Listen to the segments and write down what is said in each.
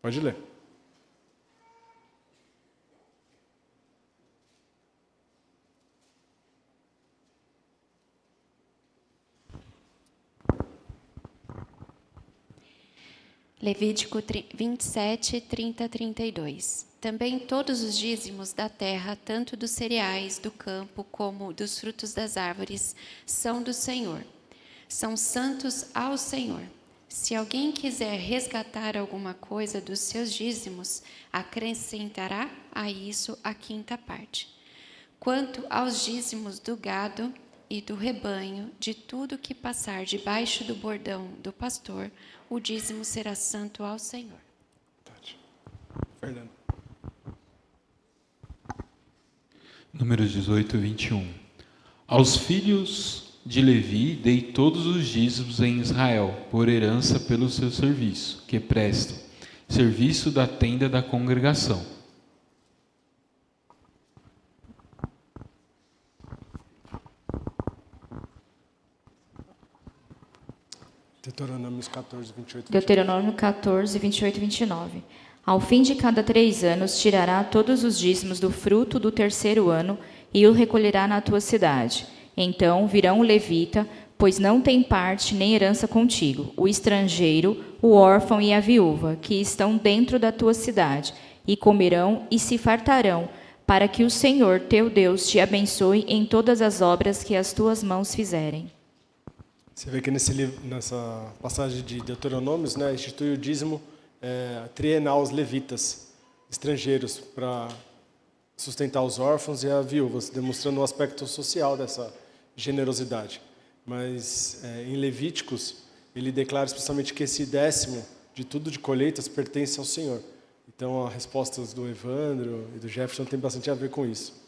Pode ler. Levítico 27, 30 a 32. Também todos os dízimos da terra, tanto dos cereais do campo como dos frutos das árvores, são do Senhor. São santos ao Senhor. Se alguém quiser resgatar alguma coisa dos seus dízimos, acrescentará a isso a quinta parte. Quanto aos dízimos do gado e do rebanho, de tudo que passar debaixo do bordão do pastor, o dízimo será santo ao Senhor. Fernando. Números 18 e 21. Aos filhos de Levi dei todos os dízimos em Israel, por herança pelo seu serviço, que prestam, serviço da tenda da congregação. Deuteronômio 14, 28. Deuteronômio 14, 28 e 29. Ao fim de cada 3 anos, tirará todos os dízimos do fruto do terceiro ano e o recolherá na tua cidade. Então virão o levita, pois não tem parte nem herança contigo, o estrangeiro, o órfão e a viúva, que estão dentro da tua cidade, e comerão e se fartarão, para que o Senhor teu Deus te abençoe em todas as obras que as tuas mãos fizerem. Você vê que nessa passagem de Deuteronômios, né, institui o dízimo trienal aos levitas estrangeiros para sustentar os órfãos e as viúvas, demonstrando o aspecto social dessa generosidade. Mas em Levíticos, ele declara especialmente que esse 10º de tudo de colheitas pertence ao Senhor. Então, as respostas do Evandro e do Jefferson têm bastante a ver com isso.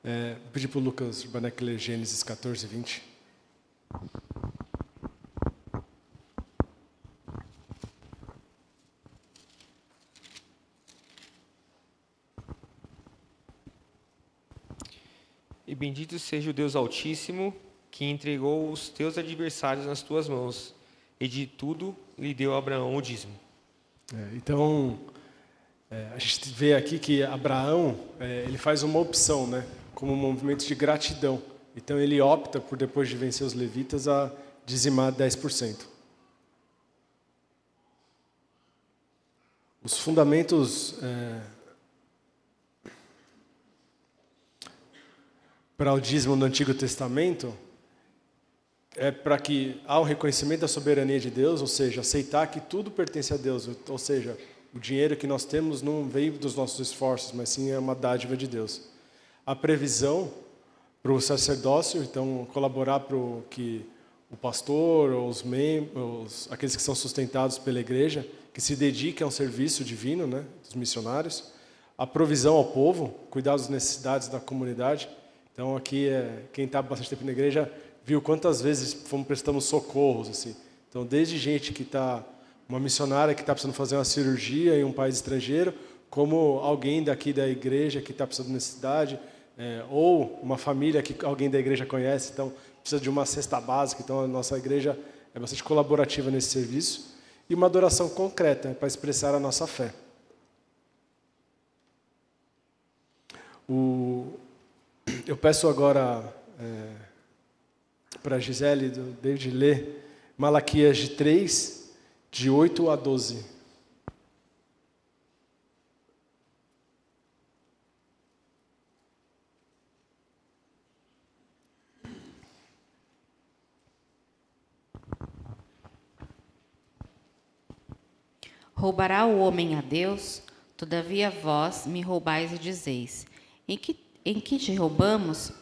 Vou pedir para o Lucas Urbanek ler Gênesis 14, 20. E bendito seja o Deus Altíssimo, que entregou os teus adversários nas tuas mãos, e de tudo lhe deu a Abraão o dízimo. Então, a gente vê aqui que Abraão, ele faz uma opção, né, como um movimento de gratidão. Então, ele opta por, depois de vencer os levitas, a dizimar 10%. Os fundamentos para o dízimo no Antigo Testamento é para que há o reconhecimento da soberania de Deus, ou seja, aceitar que tudo pertence a Deus, ou seja, o dinheiro que nós temos não veio dos nossos esforços, mas sim é uma dádiva de Deus. A previsão para o sacerdócio, então colaborar para que o pastor, ou os membros, aqueles que são sustentados pela igreja, que se dediquem ao serviço divino, né, dos missionários. A provisão ao povo, cuidar das necessidades da comunidade. Então aqui, quem está bastante tempo na igreja, viu quantas vezes prestamos socorros, assim. Então, desde gente que está, uma missionária que está precisando fazer uma cirurgia em um país estrangeiro, como alguém daqui da igreja que está precisando de necessidade, ou uma família que alguém da igreja conhece, então precisa de uma cesta básica. Então, a nossa igreja é bastante colaborativa nesse serviço. E uma adoração concreta, para expressar a nossa fé. Eu peço agora para a Gisele, do David, ler Malaquias de 3, de 8 a 12. Roubará o homem a Deus? Todavia vós me roubais e dizeis: em que te roubamos?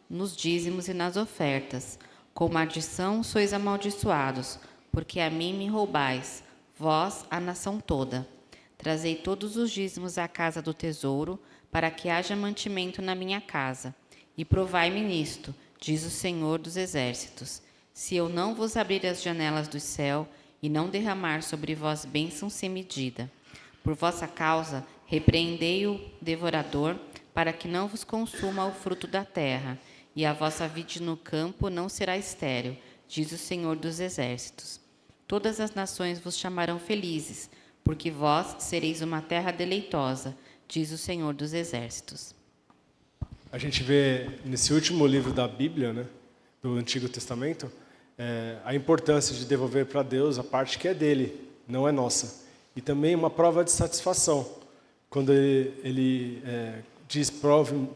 Nos dízimos e nas ofertas. Com maldição sois amaldiçoados, porque a mim me roubais, vós, a nação toda. Trazei todos os dízimos à casa do tesouro, para que haja mantimento na minha casa. E provai-me nisto, diz o Senhor dos Exércitos, se eu não vos abrir as janelas do céu e não derramar sobre vós bênção sem medida. Por vossa causa, repreendei o devorador, para que não vos consuma o fruto da terra, e a vossa vide no campo não será estéril, diz o Senhor dos Exércitos. Todas as nações vos chamarão felizes, porque vós sereis uma terra deleitosa, diz o Senhor dos Exércitos. A gente vê nesse último livro da Bíblia, né, do Antigo Testamento, a importância de devolver para Deus a parte que é dele, não é nossa. E também uma prova de satisfação. Quando ele diz,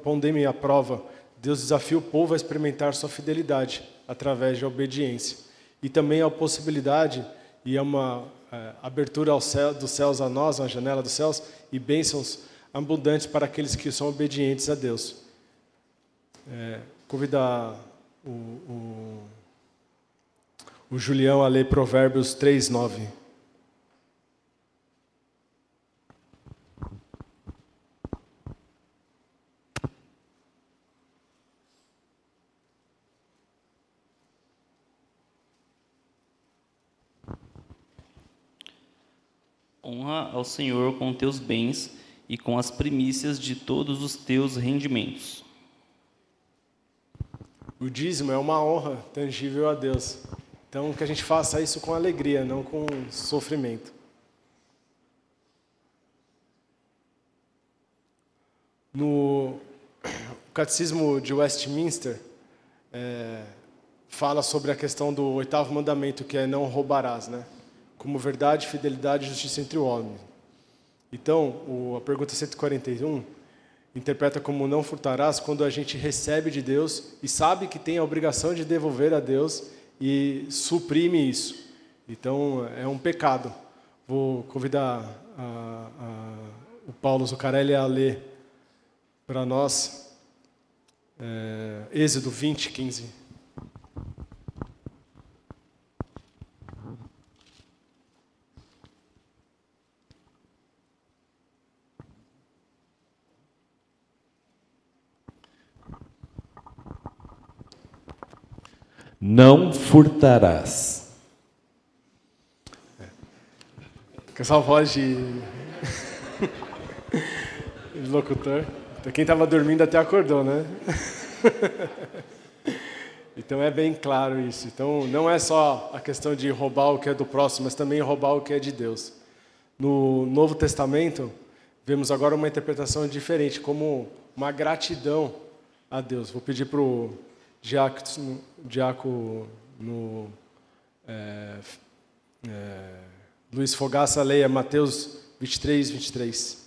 pondem-me à prova, Deus desafia o povo a experimentar sua fidelidade através da obediência. E também a possibilidade, e é uma abertura dos céus a nós, uma janela dos céus, e bênçãos abundantes para aqueles que são obedientes a Deus. Convidar o Julião a ler Provérbios 3:9. Honra ao Senhor com teus bens e com as primícias de todos os teus rendimentos. O dízimo é uma honra tangível a Deus. Então, que a gente faça isso com alegria, não com sofrimento. No Catecismo de Westminster, fala sobre a questão do 8º mandamento, que é não roubarás, né? Como verdade, fidelidade e justiça entre o homem. Então, a pergunta 141 interpreta como não furtarás quando a gente recebe de Deus e sabe que tem a obrigação de devolver a Deus e suprime isso. Então, é um pecado. Vou convidar o Paulo Zuccarelli a ler para nós Êxodo 20:15. Não furtarás. Com essa voz de locutor. Quem estava dormindo até acordou, né? Então é bem claro isso. Então não é só a questão de roubar o que é do próximo, mas também roubar o que é de Deus. No Novo Testamento, vemos agora uma interpretação diferente, como uma gratidão a Deus. Vou pedir para o diácono Luiz Fogaça leia Mateus 23:23.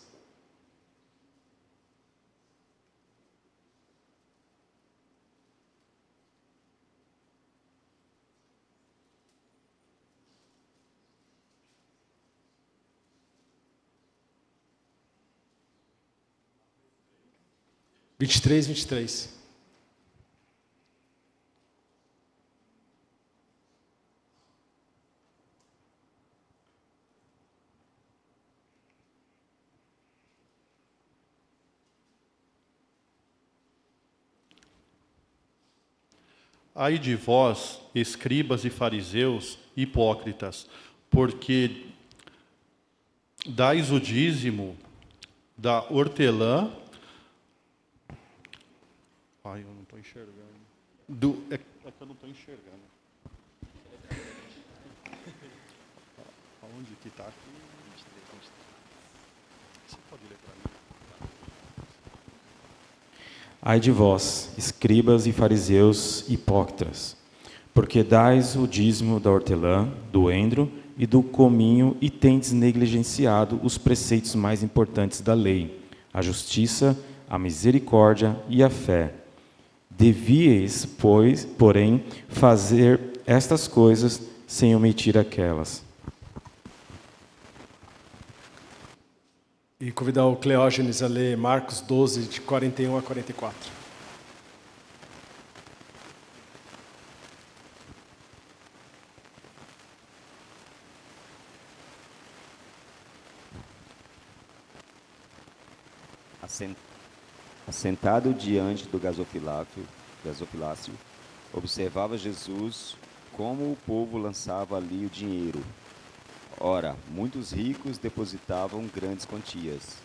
Vinte e três. Ai de vós, escribas e fariseus, hipócritas, porque dais o dízimo da hortelã. Ai, eu não estou enxergando. É que eu não estou enxergando. Aonde que está aqui? 23. Você pode ler para mim? Ai de vós, escribas e fariseus hipócritas, porque dais o dízimo da hortelã, do endro e do cominho e tendes negligenciado os preceitos mais importantes da lei, a justiça, a misericórdia e a fé. Devíeis, porém, fazer estas coisas sem omitir aquelas. E convidar o Cleógenes a ler Marcos 12, de 41 a 44. Assentado diante do gasofilácio, observava Jesus como o povo lançava ali o dinheiro. Ora, muitos ricos depositavam grandes quantias.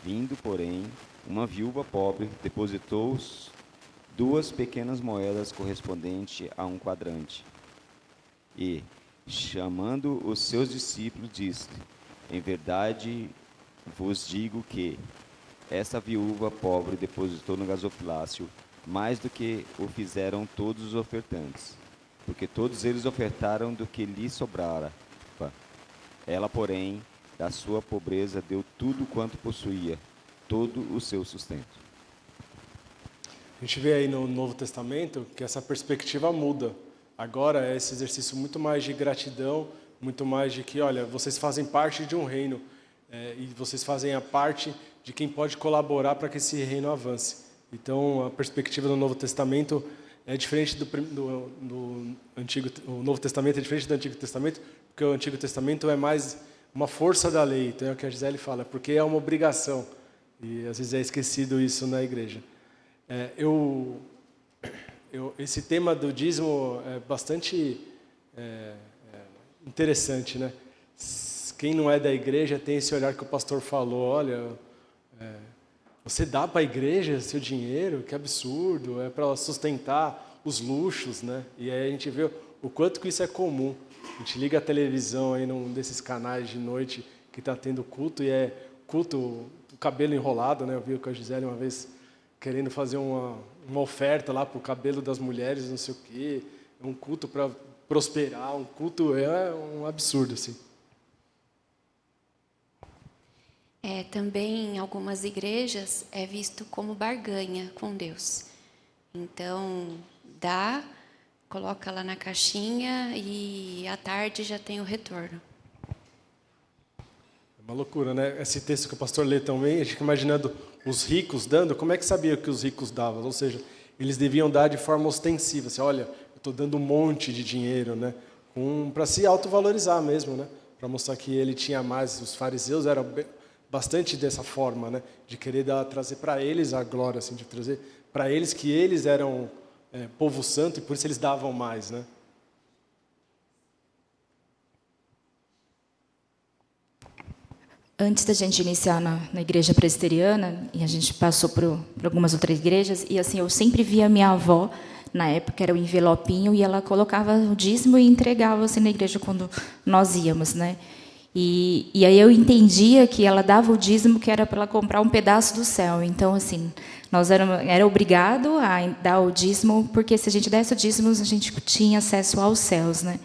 Vindo, porém, uma viúva pobre, depositou 2 pequenas moedas correspondentes a um quadrante. E, chamando os seus discípulos, disse: em verdade vos digo que essa viúva pobre depositou no gasofilácio mais do que o fizeram todos os ofertantes, porque todos eles ofertaram do que lhe sobrara. Ela, porém, da sua pobreza deu tudo quanto possuía, todo o seu sustento. A gente vê aí no Novo Testamento que essa perspectiva muda. Agora é esse exercício muito mais de gratidão, muito mais de que, olha, vocês fazem parte de um reino e vocês fazem a parte de quem pode colaborar para que esse reino avance. Então, a perspectiva do Novo Testamento é diferente do Antigo. O Novo Testamento é diferente do Antigo Testamento, porque o Antigo Testamento é mais uma força da lei. Então, é o que a Gisele fala, porque é uma obrigação. E às vezes é esquecido isso na igreja. Esse tema do dízimo é bastante interessante, né? Quem não é da igreja tem esse olhar que o pastor falou, olha, você dá para a igreja seu dinheiro, que absurdo, é para sustentar os luxos, né? E aí a gente vê o quanto que isso é comum. A gente liga a televisão aí num desses canais de noite que está tendo culto, e é culto, o cabelo enrolado, né? Eu vi com a Gisele uma vez querendo fazer uma oferta lá para o cabelo das mulheres, não sei o quê, um culto para prosperar, um culto, é um absurdo, assim. Também em algumas igrejas é visto como barganha com Deus. Então, dá, coloca lá na caixinha e à tarde já tem o retorno. É uma loucura, né? Esse texto que o pastor lê também, a gente fica imaginando os ricos dando, como é que sabia que os ricos davam? Ou seja, eles deviam dar de forma ostensiva, assim, olha, eu estou dando um monte de dinheiro, né? Para se autovalorizar mesmo, né? Para mostrar que ele tinha mais. Os fariseus eram bastante dessa forma, né? De querer trazer para eles a glória, assim, de trazer para eles que eles eram povo santo e por isso eles davam mais, né? Antes da gente iniciar na igreja presbiteriana, e a gente passou por algumas outras igrejas, e assim, eu sempre via minha avó, na época era o envelopinho, e ela colocava o dízimo e entregava assim na igreja quando nós íamos, né? E aí eu entendia que ela dava o dízimo que era para ela comprar um pedaço do céu. Então, assim, nós era obrigado a dar o dízimo, porque se a gente desse o dízimo, a gente tinha acesso aos céus, né?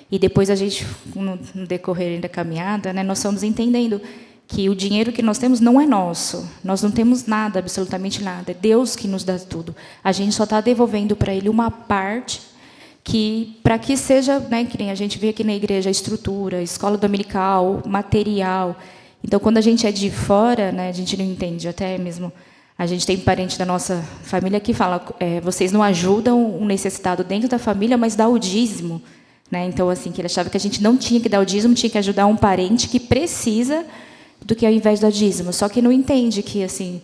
E depois a gente, no decorrer da caminhada, né, nós fomos entendendo que o dinheiro que nós temos não é nosso. Nós não temos nada, absolutamente nada. É Deus que nos dá tudo. A gente só está devolvendo para Ele uma parte para que seja, né, que nem a gente vê aqui na igreja, a estrutura, a escola dominical, material. Então, quando a gente é de fora, né, a gente não entende, até mesmo a gente tem parente da nossa família que fala, vocês não ajudam um necessitado dentro da família, mas dá o dízimo. Né? Então, assim, que ele achava que a gente não tinha que dar o dízimo, tinha que ajudar um parente que precisa do que ao invés do dízimo. Só que não entende que, assim,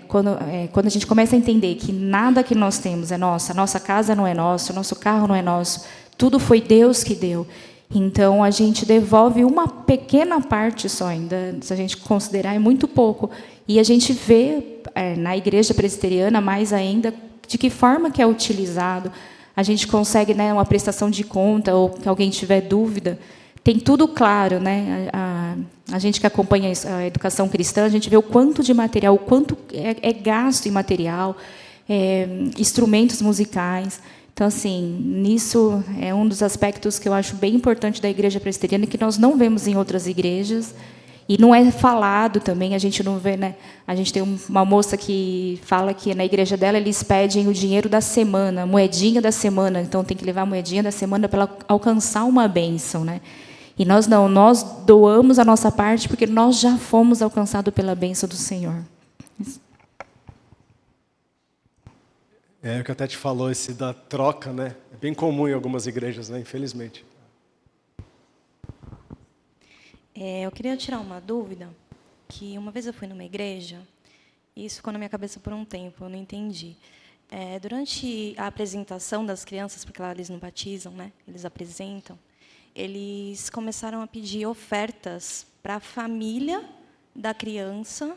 quando a gente começa a entender que nada que nós temos é nosso, a nossa casa não é nossa, o nosso carro não é nosso, tudo foi Deus que deu. Então, a gente devolve uma pequena parte só ainda, se a gente considerar, é muito pouco. E a gente vê, na igreja presbiteriana, mais ainda, de que forma que é utilizado. A gente consegue, né, uma prestação de conta, ou que alguém tiver dúvida, tem tudo claro, né? A gente que acompanha a educação cristã, a gente vê o quanto de material, o quanto é gasto em material, instrumentos musicais. Então, assim, nisso é um dos aspectos que eu acho bem importante da igreja presbiteriana, que nós não vemos em outras igrejas, e não é falado também, a gente não vê, né? A gente tem uma moça que fala que na igreja dela eles pedem o dinheiro da semana, a moedinha da semana, então tem que levar a moedinha da semana para ela alcançar uma bênção, né? E nós não, nós doamos a nossa parte porque nós já fomos alcançados pela bênção do Senhor. O que até te falou, esse da troca, né? É bem comum em algumas igrejas, né? Infelizmente. Eu queria tirar uma dúvida, que uma vez eu fui numa igreja, e isso ficou na minha cabeça por um tempo, eu não entendi. Durante a apresentação das crianças, porque lá eles não batizam, né? Eles apresentam, eles começaram a pedir ofertas para a família da criança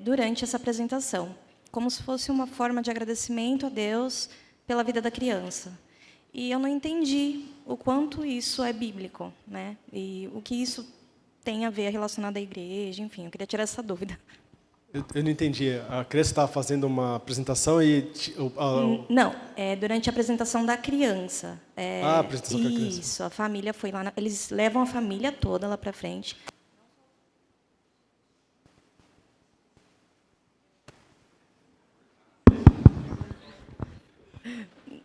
durante essa apresentação. como se fosse uma forma de agradecimento a Deus pela vida da criança. E eu não entendi o quanto isso é bíblico, né? E o que isso tem a ver relacionado à igreja, enfim, eu queria tirar essa dúvida. Eu não entendi. A criança estava fazendo uma apresentação e... Não, durante a apresentação da criança. A apresentação da criança. Isso, a família foi lá, eles levam a família toda lá para frente.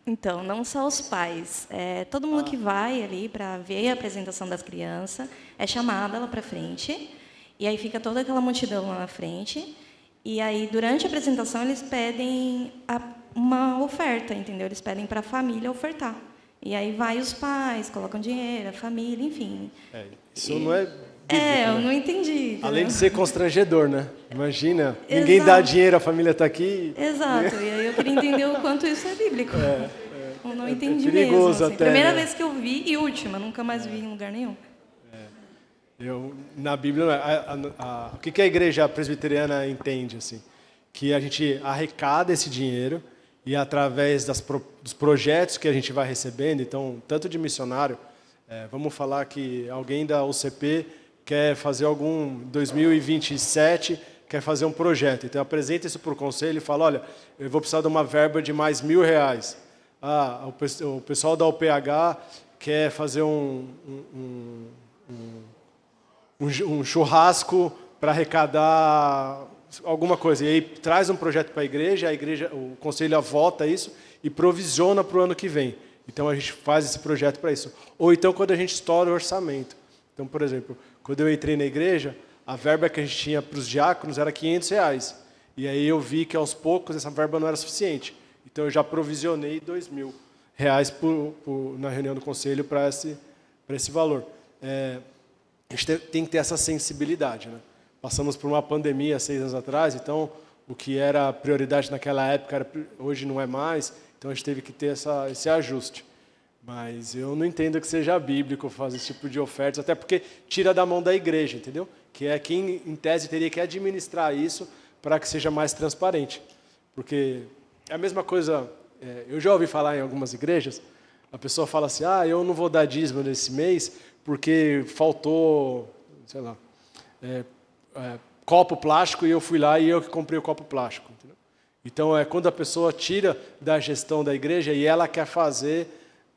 Então, não só os pais. Todo mundo que vai ali para ver a apresentação das crianças é chamada lá para frente. E aí fica toda aquela multidão lá na frente. E aí, durante a apresentação, eles pedem uma oferta, entendeu? Eles pedem para a família ofertar. E aí vai os pais, colocam dinheiro, a família, enfim. Isso não é bíblico, eu né? não entendi. Entendeu? Além de ser constrangedor, né? Imagina, ninguém dá dinheiro, a família está aqui. Exato, e aí eu queria entender o quanto isso é bíblico. Eu não entendi perigoso mesmo. Assim. até, Primeira né? vez que eu vi e última, nunca mais vi em lugar nenhum. Na Bíblia, o que a igreja presbiteriana entende? Assim? Que a gente arrecada esse dinheiro e, através dos projetos que a gente vai recebendo, então, tanto de missionário, vamos falar que alguém da UCP quer fazer 2027, quer fazer um projeto. Então, apresenta isso para o conselho e fala, olha, eu vou precisar de uma verba de mais R$1.000. O pessoal da UPH quer fazer um churrasco para arrecadar alguma coisa. E aí traz um projeto para a igreja, o conselho vota isso e provisiona para o ano que vem. Então a gente faz esse projeto para isso. Ou então quando a gente estoura o orçamento. Então, por exemplo, quando eu entrei na igreja, a verba que a gente tinha para os diáconos era R$500. E aí eu vi que aos poucos essa verba não era suficiente. Então eu já provisionei R$2.000 na reunião do conselho para esse valor. A gente tem que ter essa sensibilidade, né? Passamos por uma pandemia 6 anos atrás, então o que era prioridade naquela época hoje não é mais, então a gente teve que ter esse ajuste. Mas eu não entendo que seja bíblico fazer esse tipo de ofertas, até porque tira da mão da igreja, entendeu? Que é quem, em tese, teria que administrar isso para que seja mais transparente. Porque é a mesma coisa, eu já ouvi falar em algumas igrejas, a pessoa fala assim, eu não vou dar dízimo nesse mês porque faltou, sei lá, copo plástico e eu fui lá e eu que comprei o copo plástico. Entendeu? Então, é quando a pessoa tira da gestão da igreja e ela quer fazer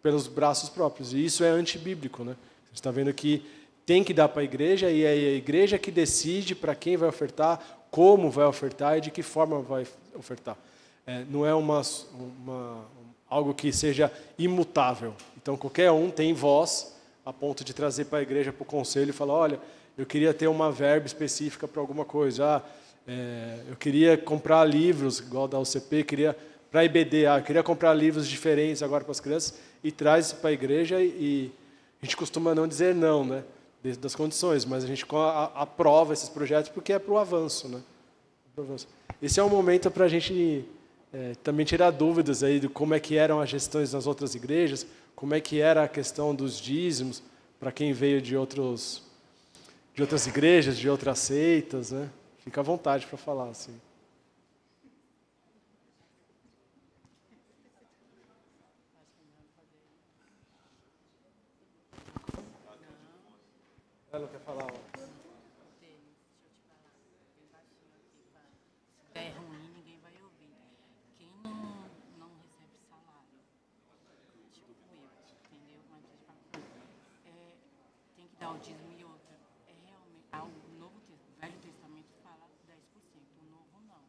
pelos braços próprios. E isso é antibíblico, né? Você está vendo que tem que dar para a igreja e é a igreja que decide para quem vai ofertar, como vai ofertar e de que forma vai ofertar. Não é algo que seja imutável. Então, qualquer um tem voz a ponto de trazer para a igreja, para o conselho e falar, olha, eu queria ter uma verba específica para alguma coisa. Eu queria comprar livros, igual da UCP, para a IBD, eu queria comprar livros diferentes agora para as crianças e traz isso para a igreja e a gente costuma não dizer não, né, das condições, mas a gente aprova esses projetos porque é para o avanço, né? Esse é um momento para a gente também tirar dúvidas aí de como é que eram as gestões nas outras igrejas, como é que era a questão dos dízimos para quem veio de outras igrejas, de outras seitas, né? Fica à vontade para falar, assim. Ela não quer falar, ó. É ruim, ninguém vai ouvir. Quem não recebe salário, tipo eu, entendeu? Mas tem que dar o dízimo e outra. Realmente, o Velho Testamento fala 10%, o Novo não.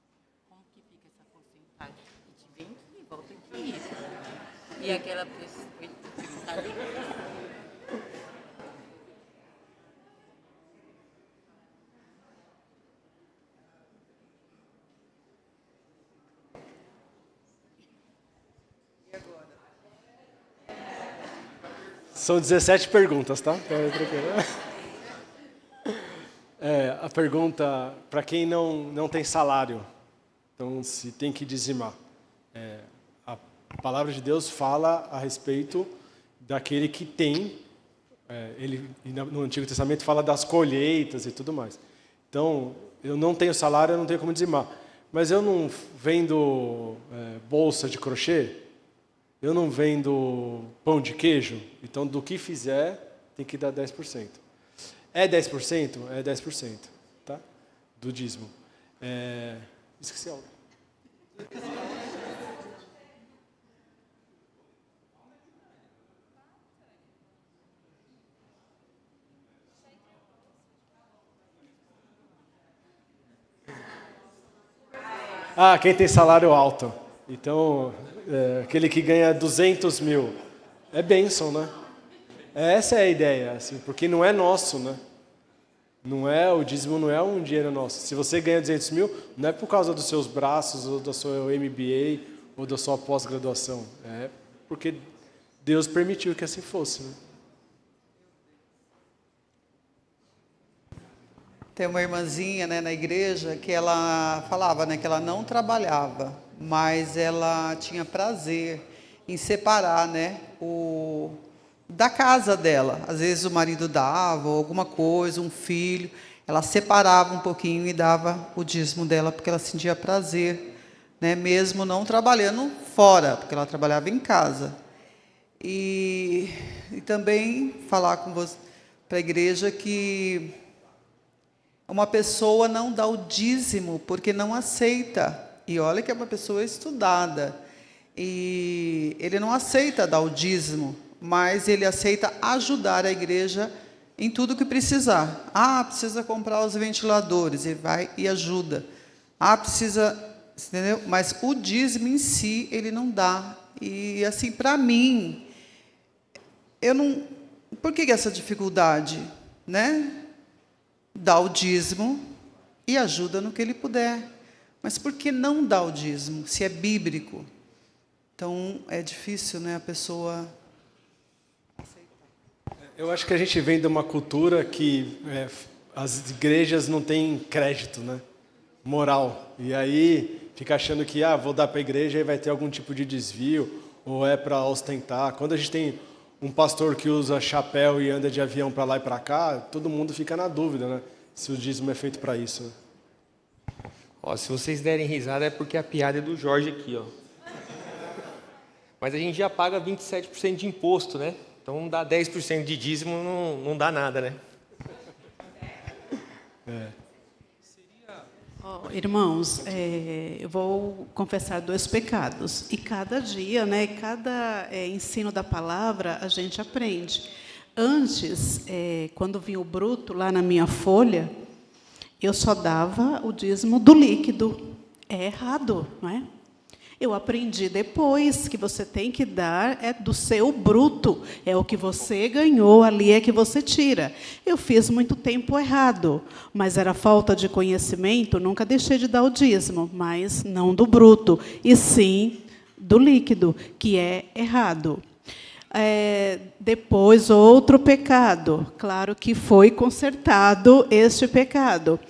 Como que fica essa porcentagem? A gente vem e volta aqui. E aquela pessoa que está ali. São 17 perguntas, tá? A pergunta, para quem não tem salário, então se tem que dizimar. A palavra de Deus fala a respeito daquele que tem, no Antigo Testamento fala das colheitas e tudo mais. Então, eu não tenho salário, eu não tenho como dizimar. mas eu não vendo bolsa de crochê, eu não vendo pão de queijo, então do que fizer tem que dar 10%. É 10%? É 10%, tá? Do dízimo. Esqueci algo. Quem tem salário alto. Então, aquele que ganha 200 mil. É bênção, né? Essa é a ideia, assim, porque não é nosso, né? O dízimo não é um dinheiro nosso. Se você ganha 200 mil, não é por causa dos seus braços, ou do seu MBA, ou da sua pós-graduação. É porque Deus permitiu que assim fosse, né? Tem uma irmãzinha, né, na igreja que ela falava, né, que ela não trabalhava, mas ela tinha prazer em separar, né, da casa dela. Às vezes o marido dava, ou alguma coisa, um filho, ela separava um pouquinho e dava o dízimo dela, porque ela sentia prazer, né, mesmo não trabalhando fora, porque ela trabalhava em casa. E também falar com você, para a igreja, que uma pessoa não dá o dízimo porque não aceita. E olha que é uma pessoa estudada. E ele não aceita dar o dízimo, mas ele aceita ajudar a igreja em tudo que precisar. Precisa comprar os ventiladores, ele vai e ajuda. Precisa, entendeu? Mas o dízimo em si, ele não dá. E assim, para mim, por que essa dificuldade, né? Dá o dízimo e ajuda no que ele puder. Mas por que não dá o dízimo, se é bíblico? Então, é difícil, né, a pessoa aceitar. Eu acho que a gente vem de uma cultura que as igrejas não têm crédito, né? Moral. E aí fica achando que vou dar para a igreja e vai ter algum tipo de desvio, ou é para ostentar. Quando a gente tem um pastor que usa chapéu e anda de avião para lá e para cá, todo mundo fica na dúvida, né? Se o dízimo é feito para isso. Né? Se vocês derem risada é porque a piada é do Jorge aqui, ó. Mas a gente já paga 27% de imposto, né? Então dá 10% de dízimo, não dá nada, né? Irmãos, eu vou confessar 2 pecados. E cada dia, né, cada ensino da palavra, a gente aprende. Antes, quando vinha o bruto lá na minha folha, eu só dava o dízimo do líquido. É errado, não é? Eu aprendi depois que você tem que dar do seu bruto. É o que você ganhou, ali é que você tira. Eu fiz muito tempo errado, mas era falta de conhecimento, nunca deixei de dar o dízimo, mas não do bruto, e sim do líquido, que é errado. Depois, outro pecado. Claro que foi consertado este pecado.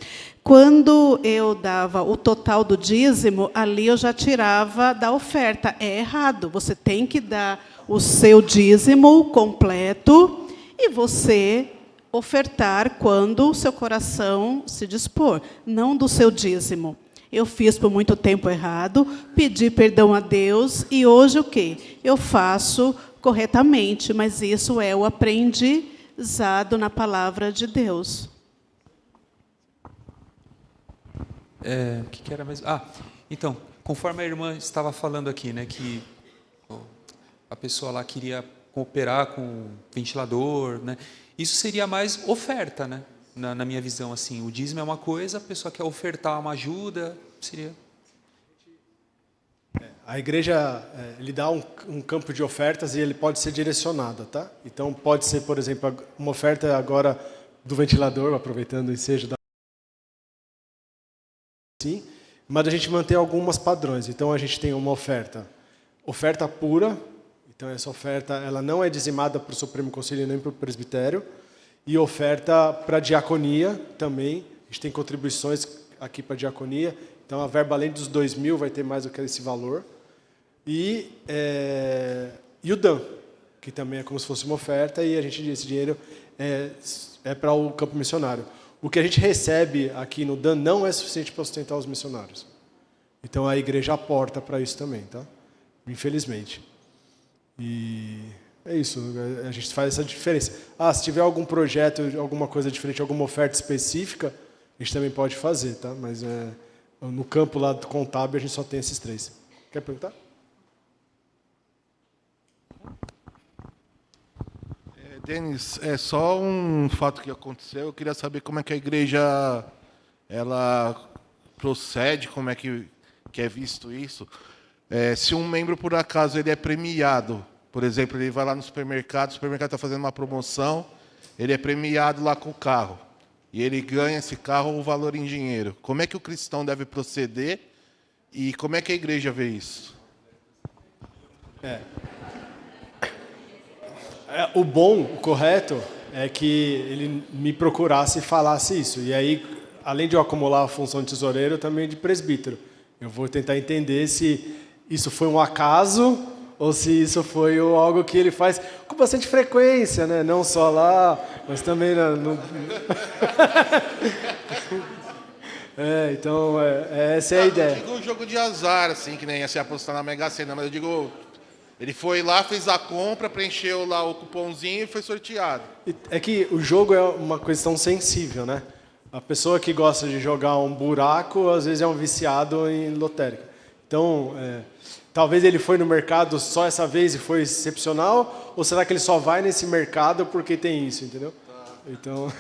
Quando eu dava o total do dízimo, ali eu já tirava da oferta. É errado. Você tem que dar o seu dízimo completo e você ofertar quando o seu coração se dispor, não do seu dízimo. Eu fiz por muito tempo errado, pedi perdão a Deus e hoje o quê? Eu faço corretamente, mas isso é o aprendizado na palavra de Deus. O que era mesmo? Então, conforme a irmã estava falando aqui, né, que a pessoa lá queria cooperar com ventilador, né, isso seria mais oferta, né, na minha visão, assim, o dízimo é uma coisa, a pessoa quer ofertar uma ajuda, seria... A igreja, ele dá um campo de ofertas e ele pode ser direcionado, tá? Então, pode ser, por exemplo, uma oferta agora do ventilador, aproveitando o ensejo da... Sim, mas a gente mantém algumas padrões. Então, a gente tem uma oferta pura. Então, essa oferta ela não é dizimada para o Supremo Conselho nem para o presbitério. E oferta para a diaconia também. A gente tem contribuições aqui para a diaconia. Então, a verba, além dos 2.000, vai ter mais do que esse valor. E o DAN, que também é como se fosse uma oferta, e a gente esse dinheiro é para o campo missionário. O que a gente recebe aqui no DAN não é suficiente para sustentar os missionários. Então a igreja aporta para isso também, tá? Infelizmente. E é isso, a gente faz essa diferença. Se tiver algum projeto, alguma coisa diferente, alguma oferta específica, a gente também pode fazer, tá? Mas no campo lá do contábil a gente só tem esses 3. Quer perguntar? Denis, é só um fato que aconteceu. Eu queria saber como é que a igreja ela procede, como é que é visto isso. Se um membro, por acaso, ele é premiado, por exemplo, ele vai lá no supermercado, o supermercado está fazendo uma promoção, ele é premiado lá com o carro, e ele ganha esse carro o valor em dinheiro. Como é que o cristão deve proceder e como é que a igreja vê isso? O bom, o correto, é que ele me procurasse e falasse isso. E aí, além de eu acumular a função de tesoureiro, também de presbítero. Eu vou tentar entender se isso foi um acaso ou se isso foi algo que ele faz com bastante frequência, né? Não só lá, mas também então, essa é a ideia. Eu digo um jogo de azar, assim, que nem ia se apostar na Mega Sena, mas eu digo, ele foi lá, fez a compra, preencheu lá o cupomzinho e foi sorteado. É que o jogo é uma questão sensível, né? A pessoa que gosta de jogar um buraco, às vezes é um viciado em lotérica. Então, talvez ele foi no mercado só essa vez e foi excepcional, ou será que ele só vai nesse mercado porque tem isso, entendeu? Tá. Então,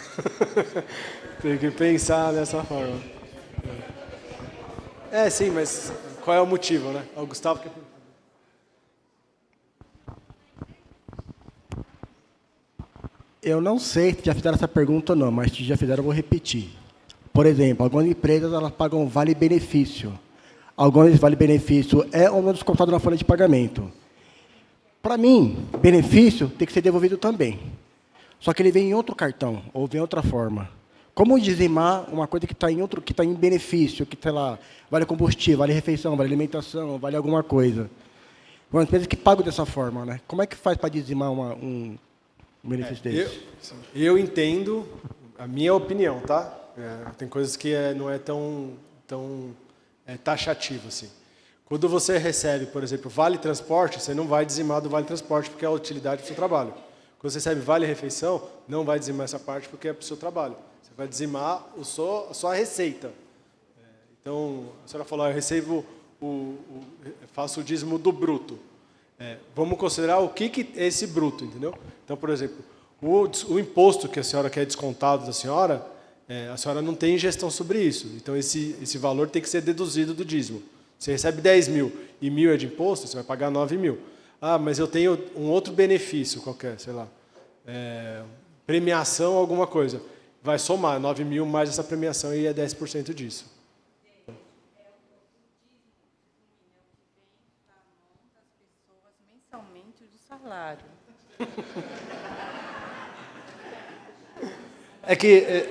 tem que pensar dessa forma. Sim, mas qual é o motivo, né? O Gustavo quer perguntar. Eu não sei se já fizeram essa pergunta ou não, mas se já fizeram, eu vou repetir. Por exemplo, algumas empresas elas pagam vale-benefício. Alguns vale-benefício é ou não descontado na folha de pagamento. Para mim, benefício tem que ser devolvido também. Só que ele vem em outro cartão, ou vem em outra forma. Como dizimar uma coisa que está em outro, que está em benefício, que sei lá, vale combustível, vale refeição, vale alimentação, vale alguma coisa. Uma empresa que paga dessa forma, né? Como é que faz para dizimar um benefício desse? Eu entendo, a minha opinião, tá? Tem coisas que não é tão taxativo assim. Quando você recebe, por exemplo, vale transporte, você não vai dizimar do vale transporte porque é a utilidade do seu trabalho. Quando você recebe vale refeição, não vai dizimar essa parte porque é para o seu trabalho. Você vai dizimar a sua receita. Então, a senhora falou, eu recebo faço o dízimo do bruto. Vamos considerar o que é esse bruto, entendeu? Então, por exemplo, o imposto que a senhora quer descontado da senhora, a senhora não tem gestão sobre isso. Então, esse valor tem que ser deduzido do dízimo. Você recebe 10 mil e 1.000 é de imposto, você vai pagar 9 mil. Mas eu tenho um outro benefício qualquer, sei lá, premiação, alguma coisa. Vai somar 9 mil mais essa premiação e é 10% disso. Mensalmente do salário. É que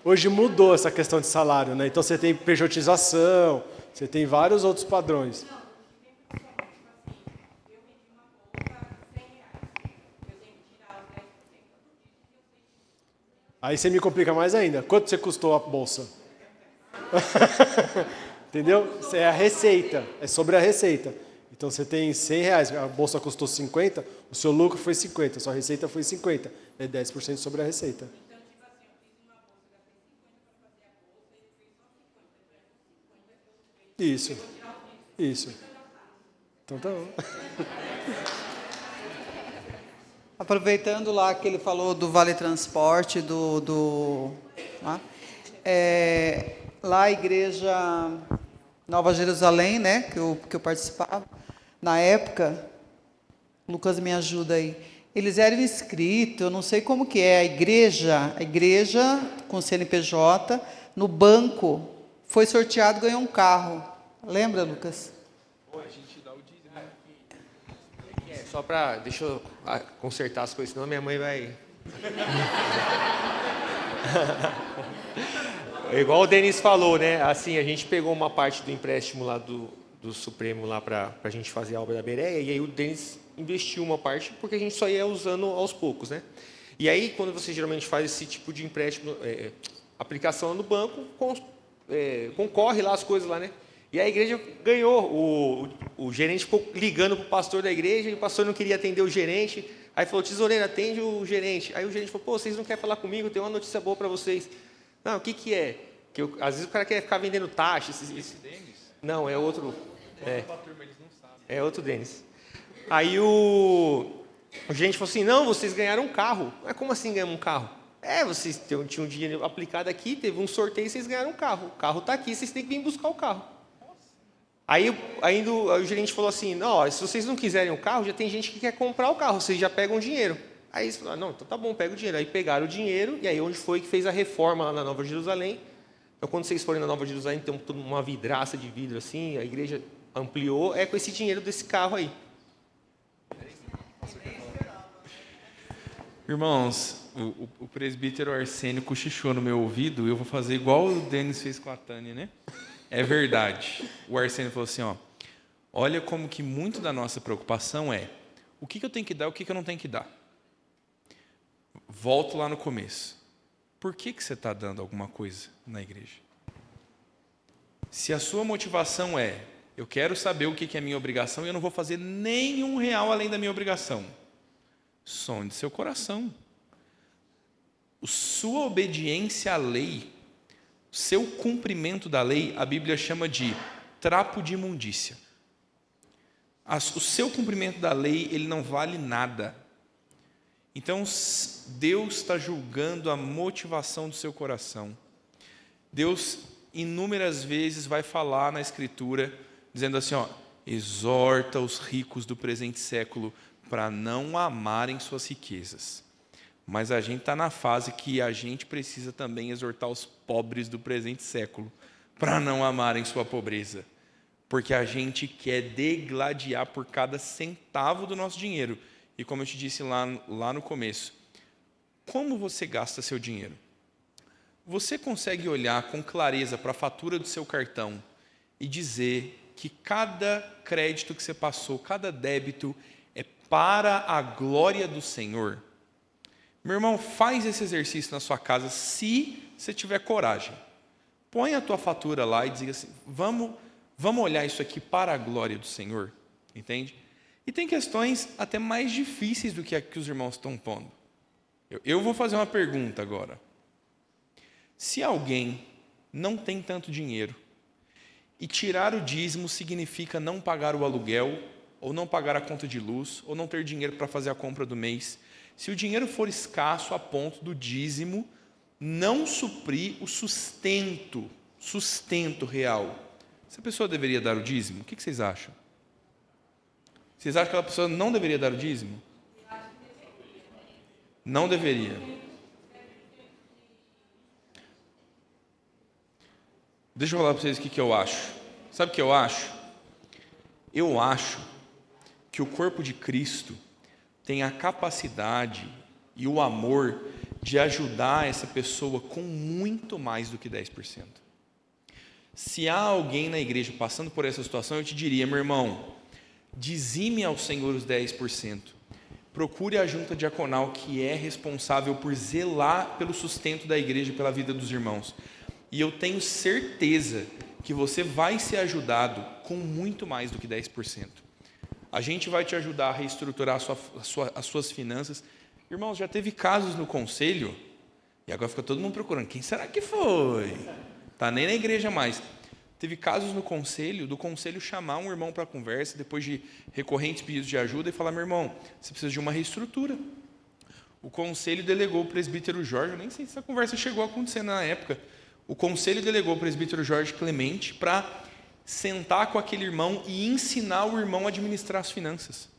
hoje mudou essa questão de salário, né? Então você tem pejotização, você tem vários outros padrões. Aí você me complica mais ainda. Quanto você custou a bolsa? Entendeu? Isso é a receita, é sobre a receita. Então você tem R$100, a bolsa custou 50, o seu lucro foi 50, a sua receita foi 50. É 10% sobre a receita. Isso. Então tá bom. Aproveitando lá que ele falou do Vale Transporte, lá a igreja Nova Jerusalém, né, que eu participava, na época, Lucas me ajuda aí, eles eram inscritos, eu não sei como que é, a igreja com CNPJ, no banco, foi sorteado, ganhou um carro. Lembra, Lucas? A gente dá o dízimo. Só para... Deixa eu consertar as coisas, senão minha mãe vai... Igual o Denis falou, né? Assim, a gente pegou uma parte do empréstimo lá do Supremo lá para a gente fazer a obra da Bereia, e aí o Denis investiu uma parte porque a gente só ia usando aos poucos, né? E aí, quando você geralmente faz esse tipo de empréstimo, aplicação no banco, concorre lá as coisas lá, né? E a igreja ganhou. O gerente ficou ligando para o pastor da igreja e o pastor não queria atender o gerente. Aí falou, tesoureiro, atende o gerente. Aí o gerente falou, pô, vocês não querem falar comigo? Eu tenho uma notícia boa para vocês. Não, o que é? Às vezes o cara quer ficar vendendo taxa. Não, é outro. É outro Denis. Aí o gerente falou assim, não, vocês ganharam um carro. Mas como assim ganhamos um carro? Vocês tinham dinheiro aplicado aqui, teve um sorteio e vocês ganharam um carro. O carro está aqui, vocês têm que vir buscar o carro. Aí o gerente falou assim, não, se vocês não quiserem o carro, já tem gente que quer comprar o carro, vocês já pegam o dinheiro. Aí eles falaram, não, então tá bom, pega o dinheiro. Aí pegaram o dinheiro, e aí onde foi que fez a reforma lá na Nova Jerusalém. Então quando vocês forem na Nova Jerusalém, tem uma vidraça de vidro assim, a igreja ampliou, com esse dinheiro desse carro aí. Irmãos, o presbítero Arsênio cochichou no meu ouvido, eu vou fazer igual o Denis fez com a Tânia, né? É verdade. O Arsênio falou assim, olha como que muito da nossa preocupação é o que eu tenho que dar, o que eu não tenho que dar. Volto lá no começo. Por que você está dando alguma coisa na igreja? Se a sua motivação é, eu quero saber o que é minha obrigação e eu não vou fazer nenhum real além da minha obrigação, sonde seu coração. Sua obediência à lei, seu cumprimento da lei, a Bíblia chama de trapo de imundícia. O seu cumprimento da lei, ele não vale nada. Então, Deus está julgando a motivação do seu coração. Deus, inúmeras vezes, vai falar na Escritura, dizendo assim, exorta os ricos do presente século para não amarem suas riquezas. Mas a gente está na fase que a gente precisa também exortar os pobres do presente século para não amarem sua pobreza. Porque a gente quer degladiar por cada centavo do nosso dinheiro. E como eu te disse lá no começo, como você gasta seu dinheiro? Você consegue olhar com clareza para a fatura do seu cartão e dizer que cada crédito que você passou, cada débito, é para a glória do Senhor? Meu irmão, faz esse exercício na sua casa, se você tiver coragem. Põe a tua fatura lá e diga assim, vamos olhar isso aqui para a glória do Senhor, entende? E tem questões até mais difíceis do que os irmãos estão pondo. Eu vou fazer uma pergunta agora. Se alguém não tem tanto dinheiro, e tirar o dízimo significa não pagar o aluguel, ou não pagar a conta de luz, ou não ter dinheiro para fazer a compra do mês, se o dinheiro for escasso a ponto do dízimo não suprir o sustento real, essa pessoa deveria dar o dízimo? O que vocês acham? Vocês acham que aquela pessoa não deveria dar o dízimo? Não deveria. Deixa eu falar para vocês o que eu acho. Sabe o que eu acho? Eu acho que o corpo de Cristo tem a capacidade e o amor de ajudar essa pessoa com muito mais do que 10%. Se há alguém na igreja passando por essa situação, eu te diria, meu irmão, dizime ao Senhor os 10%. Procure a junta diaconal que é responsável por zelar pelo sustento da igreja, pela vida dos irmãos. E eu tenho certeza que você vai ser ajudado com muito mais do que 10%. A gente vai te ajudar a reestruturar as suas finanças. Irmãos, já teve casos no conselho, e agora fica todo mundo procurando, quem será que foi? Está nem na igreja mais. Teve casos no conselho, do conselho chamar um irmão para a conversa, depois de recorrentes pedidos de ajuda, e falar, meu irmão, você precisa de uma reestrutura. O conselho delegou o presbítero Jorge, eu nem sei se essa conversa chegou a acontecer na época, o conselho delegou o presbítero Jorge Clemente para sentar com aquele irmão e ensinar o irmão a administrar as finanças.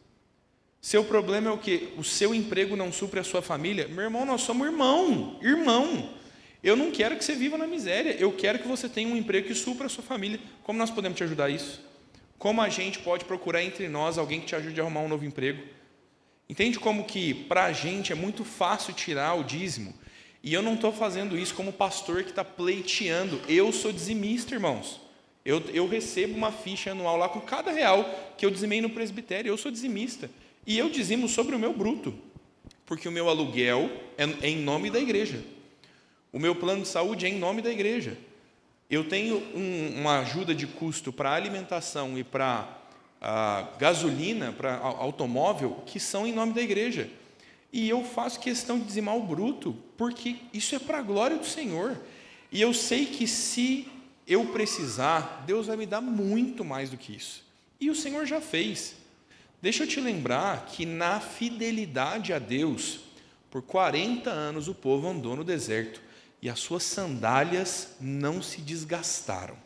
Seu problema é o quê? O seu emprego não supre a sua família? Meu irmão, nós somos irmão. Eu não quero que você viva na miséria, eu quero que você tenha um emprego que supra a sua família. Como nós podemos te ajudar a isso? Como a gente pode procurar entre nós alguém que te ajude a arrumar um novo emprego? Entende como que para a gente é muito fácil tirar o dízimo? E eu não estou fazendo isso como pastor que está pleiteando. Eu sou dizimista, irmãos. Eu recebo uma ficha anual lá com cada real que eu dizimei no presbitério. Eu sou dizimista. E eu dizimo sobre o meu bruto. Porque o meu aluguel é em nome da igreja. O meu plano de saúde é em nome da igreja. Eu tenho uma ajuda de custo para alimentação e para gasolina, para automóvel, que são em nome da igreja. E eu faço questão de dizimar o bruto, porque isso é para a glória do Senhor. E eu sei que se eu precisar, Deus vai me dar muito mais do que isso. E o Senhor já fez. Deixa eu te lembrar que na fidelidade a Deus, por 40 anos o povo andou no deserto e as suas sandálias não se desgastaram.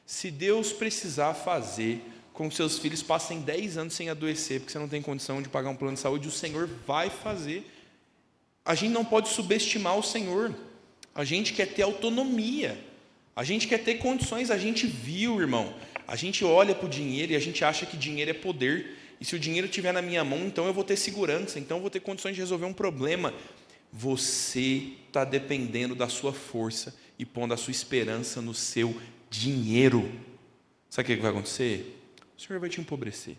Se Deus precisar fazer com que seus filhos passem 10 anos sem adoecer, porque você não tem condição de pagar um plano de saúde, o Senhor vai fazer. A gente não pode subestimar o Senhor. A gente quer ter autonomia. A gente quer ter condições. A gente viu, irmão. A gente olha para o dinheiro e a gente acha que dinheiro é poder. E se o dinheiro estiver na minha mão, então eu vou ter segurança, então eu vou ter condições de resolver um problema. Você está dependendo da sua força e pondo a sua esperança no seu dinheiro. Sabe o que vai acontecer? O Senhor vai te empobrecer,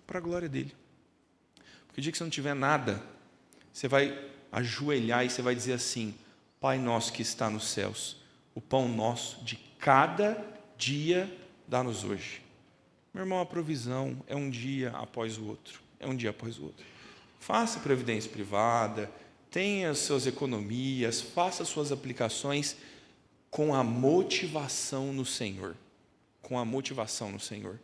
para a glória dEle. Porque o dia que você não tiver nada, você vai ajoelhar e você vai dizer assim: Pai nosso que está nos céus, o pão nosso de cada dia dá-nos hoje. Meu irmão, a provisão é um dia após o outro. É um dia após o outro. Faça previdência privada, tenha suas economias, faça suas aplicações com a motivação no Senhor. Com a motivação no Senhor.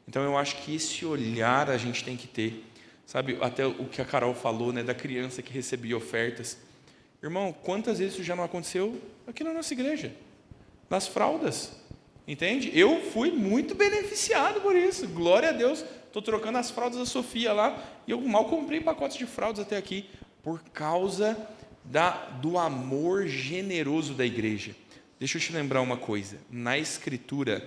Então eu acho que esse olhar a gente tem que ter. Sabe, até o que a Carol falou, né, da criança que recebia ofertas. Irmão, quantas vezes isso já não aconteceu aqui na nossa igreja? Nas fraldas. Entende? Eu fui muito beneficiado por isso. Glória a Deus. Estou trocando as fraldas da Sofia lá e eu mal comprei pacotes de fraldas até aqui por causa do amor generoso da igreja. Deixa eu te lembrar uma coisa. Na Escritura,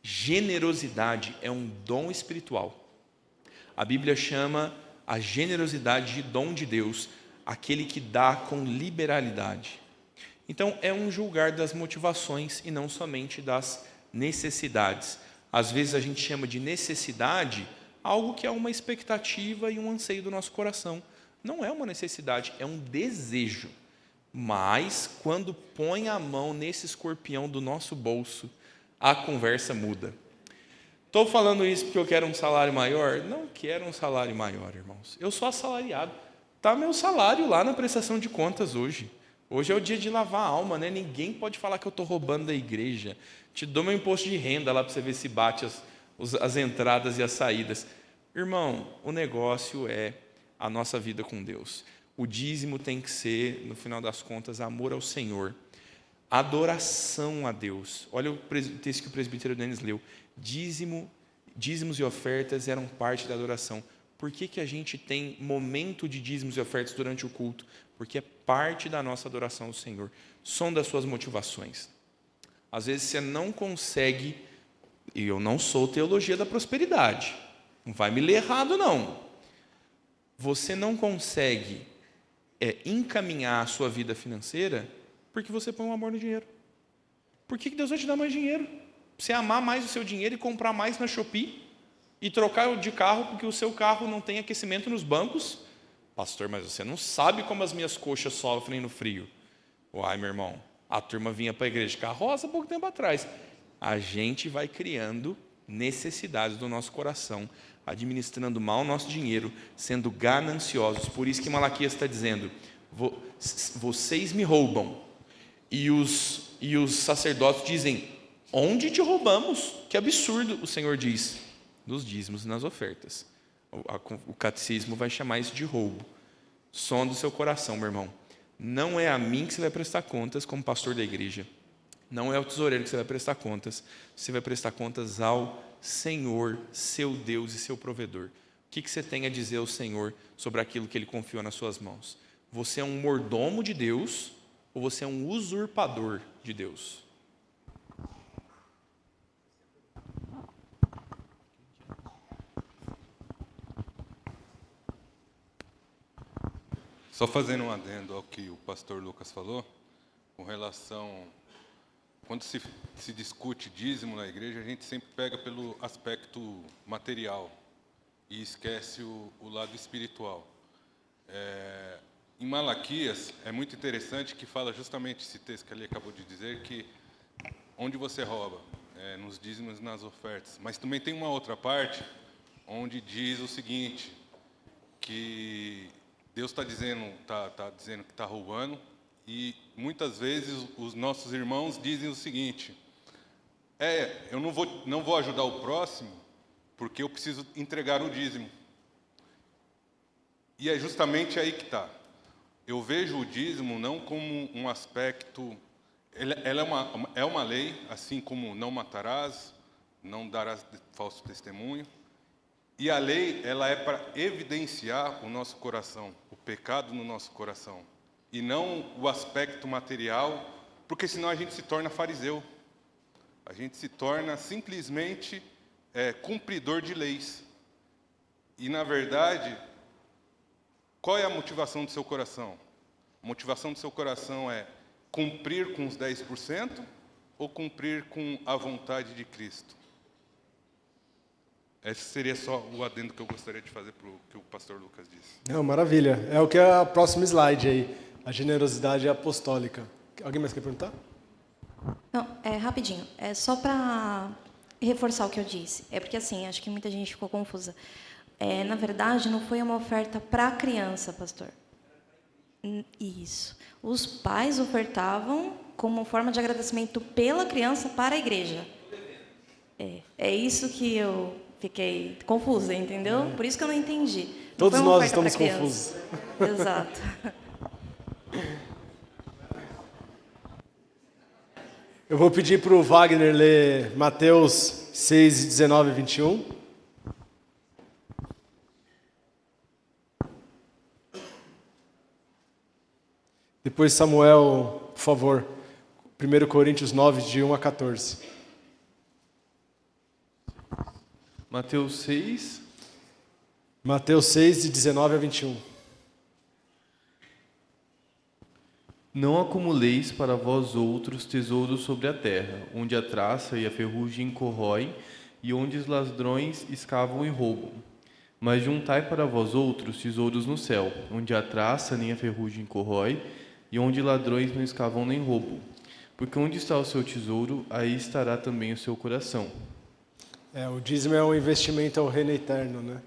generosidade é um dom espiritual. A Bíblia chama a generosidade de dom de Deus, aquele que dá com liberalidade. Então, é um julgar das motivações e não somente das necessidades. Às vezes a gente chama de necessidade algo que é uma expectativa e um anseio do nosso coração. Não é uma necessidade, é um desejo. Mas, quando põe a mão nesse escorpião do nosso bolso, a conversa muda. Estou falando isso porque eu quero um salário maior? Não quero um salário maior, irmãos. Eu sou assalariado. Está meu salário lá na prestação de contas hoje. Hoje é o dia de lavar a alma, né? Ninguém pode falar que eu estou roubando da igreja. Te dou meu imposto de renda lá para você ver se bate as entradas e as saídas. Irmão, o negócio é a nossa vida com Deus. O dízimo tem que ser, no final das contas, amor ao Senhor. Adoração a Deus. Olha o texto que o presbítero Denis leu. Dízimos e ofertas eram parte da adoração. Por que a gente tem momento de dízimos e ofertas durante o culto? Porque é parte da nossa adoração ao Senhor. Som das suas motivações. Às vezes você não consegue, e eu não sou teologia da prosperidade, não vai me ler errado não. Você não consegue encaminhar a sua vida financeira porque você põe o amor no dinheiro. Por que Deus vai te dar mais dinheiro? Você amar mais o seu dinheiro e comprar mais na Shopee e trocar de carro porque o seu carro não tem aquecimento nos bancos? Pastor, mas você não sabe como as minhas coxas sofrem no frio. Uai, meu irmão, a turma vinha para a igreja de carroça há pouco tempo atrás. A gente vai criando necessidades do nosso coração, administrando mal o nosso dinheiro, sendo gananciosos. Por isso que Malaquias está dizendo, vocês me roubam. E os sacerdotes dizem, onde te roubamos? Que absurdo, o Senhor diz, nos dízimos e nas ofertas. O catecismo vai chamar isso de roubo. Som do seu coração, meu irmão. Não é a mim que você vai prestar contas como pastor da igreja. Não é ao tesoureiro que você vai prestar contas. Você vai prestar contas ao Senhor, seu Deus e seu provedor. O que você tem a dizer ao Senhor sobre aquilo que Ele confiou nas suas mãos? Você é um mordomo de Deus ou você é um usurpador de Deus? Só fazendo um adendo ao que o pastor Lucas falou, com relação... Quando se discute dízimo na igreja, a gente sempre pega pelo aspecto material e esquece o lado espiritual. Em Malaquias, é muito interessante que fala justamente esse texto que ele acabou de dizer, que onde você rouba? Nos dízimos e nas ofertas. Mas também tem uma outra parte onde diz o seguinte, que Deus está dizendo, dizendo que está roubando, e muitas vezes os nossos irmãos dizem o seguinte, eu não vou ajudar o próximo porque eu preciso entregar o dízimo. E é justamente aí que está. Eu vejo o dízimo não como um aspecto... Ela é uma lei, assim como não matarás, não darás falso testemunho. E a lei, ela é para evidenciar o nosso coração, o pecado no nosso coração. E não o aspecto material, porque senão a gente se torna fariseu. A gente se torna simplesmente cumpridor de leis. E, na verdade, qual é a motivação do seu coração? A motivação do seu coração é cumprir com os 10% ou cumprir com a vontade de Cristo? Esse seria só o adendo que eu gostaria de fazer para o que o pastor Lucas disse. Não, maravilha. É o que é o próximo slide aí, a generosidade apostólica. Alguém mais quer perguntar? Não, rapidinho. É só para reforçar o que eu disse. É porque, assim, acho que muita gente ficou confusa. Na verdade, não foi uma oferta para a criança, pastor. Isso. Os pais ofertavam como forma de agradecimento pela criança para a igreja. É isso que eu fiquei confusa, entendeu? Por isso que eu não entendi. Não Todos nós estamos confusos. Exato. Eu vou pedir para o Wagner ler Mateus 6, 19 e 21. Depois, Samuel, por favor, 1 Coríntios 9, de 1 a 14. Mateus 6. Mateus 6, de 19 a 21. Não acumuleis para vós outros tesouros sobre a terra, onde a traça e a ferrugem corroem, e onde os ladrões escavam e roubam. Mas juntai para vós outros tesouros no céu, onde a traça nem a ferrugem corrói, e onde ladrões não escavam nem roubam. Porque onde está o seu tesouro, aí estará também o seu coração. O dízimo é um investimento ao reino eterno, né?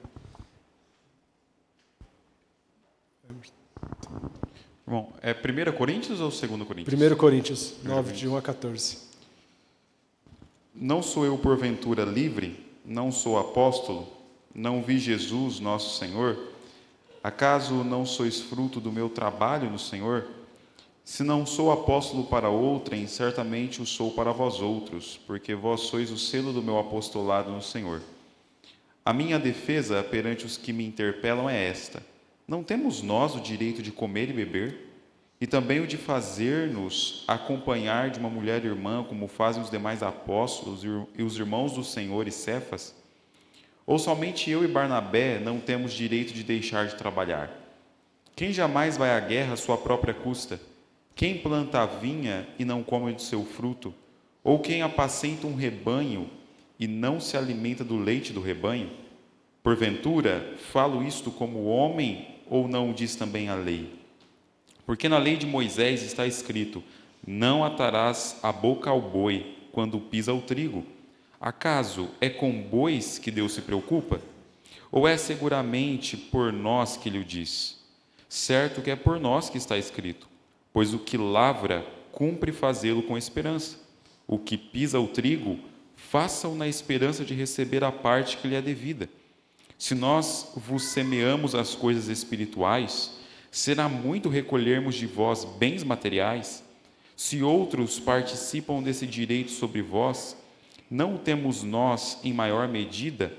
Bom, é 1 Coríntios ou 2 Coríntios? 1 Coríntios 9, de 1 a 14. Não sou eu porventura livre? Não sou apóstolo? Não vi Jesus, nosso Senhor? Acaso não sois fruto do meu trabalho no Senhor? Se não sou apóstolo para outrem, certamente o sou para vós outros, porque vós sois o selo do meu apostolado no Senhor. A minha defesa perante os que me interpelam é esta: não temos nós o direito de comer e beber? E também o de fazer-nos acompanhar de uma mulher irmã, como fazem os demais apóstolos e os irmãos do Senhor e Cefas? Ou somente eu e Barnabé não temos direito de deixar de trabalhar? Quem jamais vai à guerra à sua própria custa? Quem planta a vinha e não come do seu fruto? Ou quem apacenta um rebanho e não se alimenta do leite do rebanho? Porventura, falo isto como homem, ou não o diz também a lei? Porque na lei de Moisés está escrito: não atarás a boca ao boi quando pisa o trigo. Acaso é com bois que Deus se preocupa? Ou é seguramente por nós que lhe o diz? Certo que é por nós que está escrito: pois o que lavra, cumpre fazê-lo com esperança. O que pisa o trigo, faça-o na esperança de receber a parte que lhe é devida. Se nós vos semeamos as coisas espirituais, será muito recolhermos de vós bens materiais? Se outros participam desse direito sobre vós, não o temos nós em maior medida?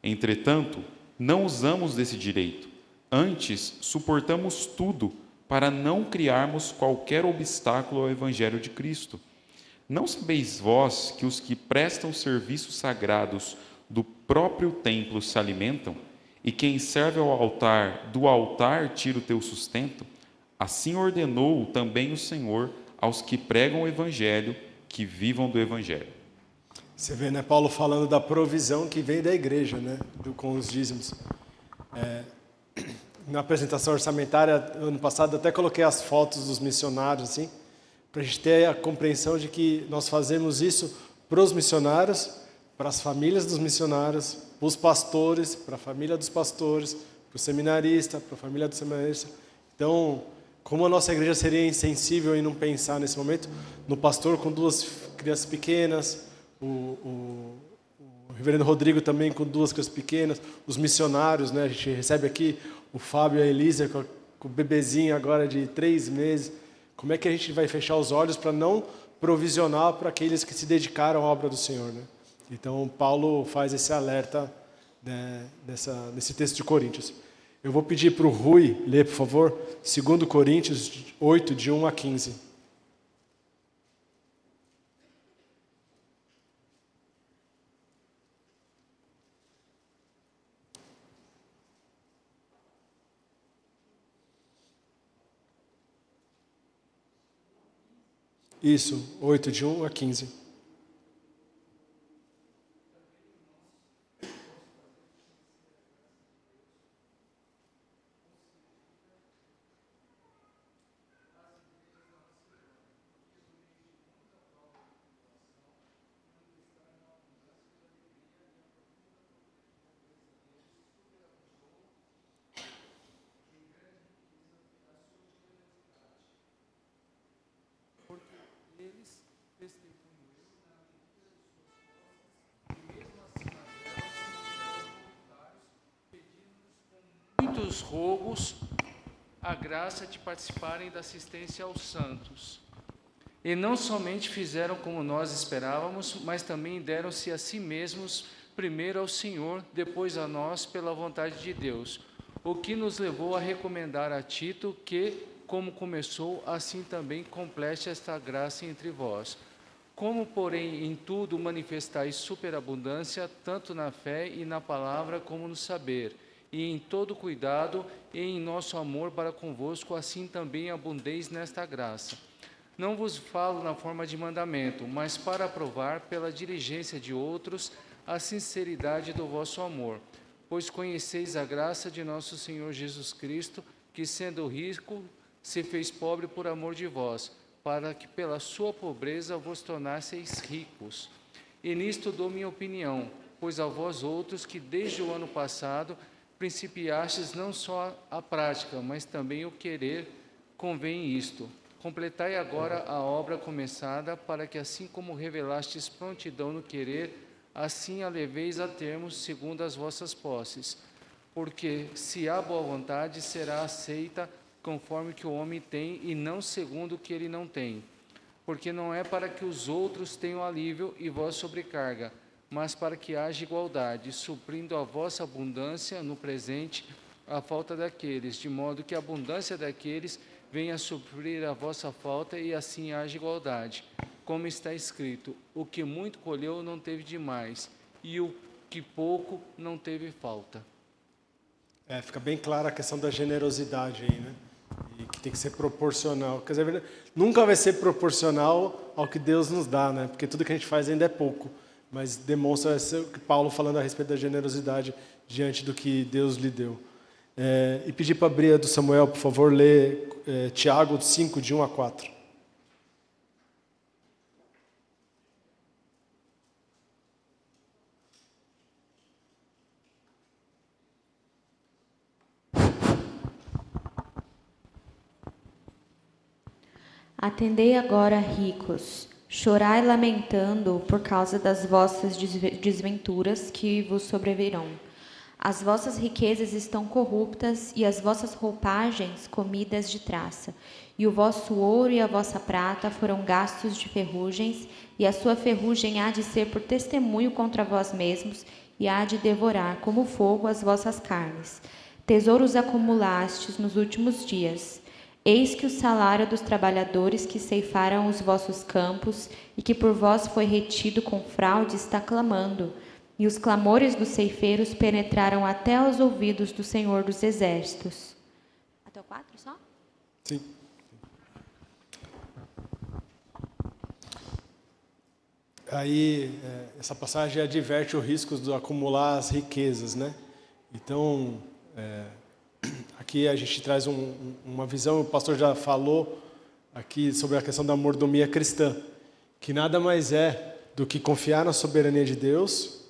Entretanto, não usamos desse direito. Antes, suportamos tudo, para não criarmos qualquer obstáculo ao Evangelho de Cristo. Não sabeis vós que os que prestam serviços sagrados do próprio templo se alimentam, e quem serve ao altar, do altar tira o teu sustento? Assim ordenou também o Senhor aos que pregam o Evangelho, que vivam do Evangelho. Você vê, né, Paulo falando da provisão que vem da igreja, né, com os dízimos. Na apresentação orçamentária, ano passado, até coloquei as fotos dos missionários, assim, para a gente ter a compreensão de que nós fazemos isso para os missionários, para as famílias dos missionários, para os pastores, para a família dos pastores, para o seminarista, para a família do seminarista. Então, como a nossa igreja seria insensível em não pensar nesse momento no pastor com 2 crianças pequenas, o reverendo Rodrigo também com 2 crianças pequenas, os missionários, né? A gente recebe aqui o Fábio e a Elisa com o bebezinho agora de 3 meses. Como é que a gente vai fechar os olhos para não provisionar para aqueles que se dedicaram à obra do Senhor, né? Então, Paulo faz esse alerta, né, nesse texto de Coríntios. Eu vou pedir para o Rui ler, por favor, 2 Coríntios 8, de 1 a 15. Isso, 8, de 1 a 15. Muitos rogos a graça de participarem da assistência aos santos. E não somente fizeram como nós esperávamos, mas também deram-se a si mesmos, primeiro ao Senhor, depois a nós, pela vontade de Deus, o que nos levou a recomendar a Tito que, como começou, assim também complete esta graça entre vós. Como, porém, em tudo manifestais superabundância, tanto na fé e na palavra como no saber, e em todo cuidado e em nosso amor para convosco, assim também abundeis nesta graça. Não vos falo na forma de mandamento, mas para provar pela diligência de outros a sinceridade do vosso amor. Pois conheceis a graça de nosso Senhor Jesus Cristo, que sendo rico, se fez pobre por amor de vós, para que pela sua pobreza vos tornasseis ricos. E nisto dou minha opinião, pois a vós outros que desde o ano passado principiastes não só a prática, mas também o querer, convém isto. Completai agora a obra começada, para que assim como revelastes prontidão no querer, assim a leveis a termos segundo as vossas posses. Porque se há boa vontade, será aceita conforme que o homem tem, e não segundo o que ele não tem. Porque não é para que os outros tenham alívio e vós sobrecarga, mas para que haja igualdade, suprindo a vossa abundância no presente a falta daqueles, de modo que a abundância daqueles venha a suprir a vossa falta e assim haja igualdade. Como está escrito, o que muito colheu não teve demais, e o que pouco não teve falta. Fica bem clara a questão da generosidade aí, né? E que tem que ser proporcional. Quer dizer, nunca vai ser proporcional ao que Deus nos dá, né? Porque tudo que a gente faz ainda é pouco. Mas demonstra o que Paulo falando a respeito da generosidade diante do que Deus lhe deu. E pedir para a Bria do Samuel, por favor, ler Tiago 5, de 1 a 4. Atendei agora, ricos, chorai lamentando por causa das vossas desventuras que vos sobrevirão. As vossas riquezas estão corruptas e as vossas roupagens comidas de traça. E o vosso ouro e a vossa prata foram gastos de ferrugens, e a sua ferrugem há de ser por testemunho contra vós mesmos, e há de devorar como fogo as vossas carnes. Tesouros acumulastes nos últimos dias. Eis que o salário dos trabalhadores que ceifaram os vossos campos e que por vós foi retido com fraude está clamando, e os clamores dos ceifeiros penetraram até aos ouvidos do Senhor dos Exércitos. Até o 4 só? Sim. Aí, essa passagem adverte os riscos de acumular as riquezas, né? Então, aqui a gente traz uma visão, o pastor já falou aqui sobre a questão da mordomia cristã, que nada mais é do que confiar na soberania de Deus,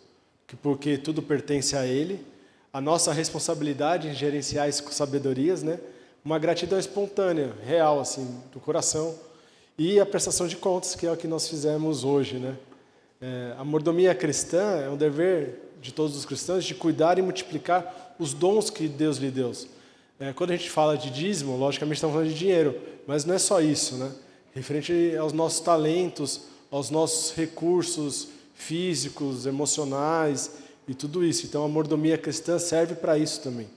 porque tudo pertence a Ele, a nossa responsabilidade em gerenciar isso com sabedorias, né? Uma gratidão espontânea, real, assim, do coração, e a prestação de contas, que é o que nós fizemos hoje, né? A mordomia cristã é um dever de todos os cristãos de cuidar e multiplicar os dons que Deus lhe deu. Quando a gente fala de dízimo, logicamente estamos falando de dinheiro, mas não é só isso, né? Referente aos nossos talentos, aos nossos recursos físicos, emocionais e tudo isso. Então a mordomia cristã serve para isso também.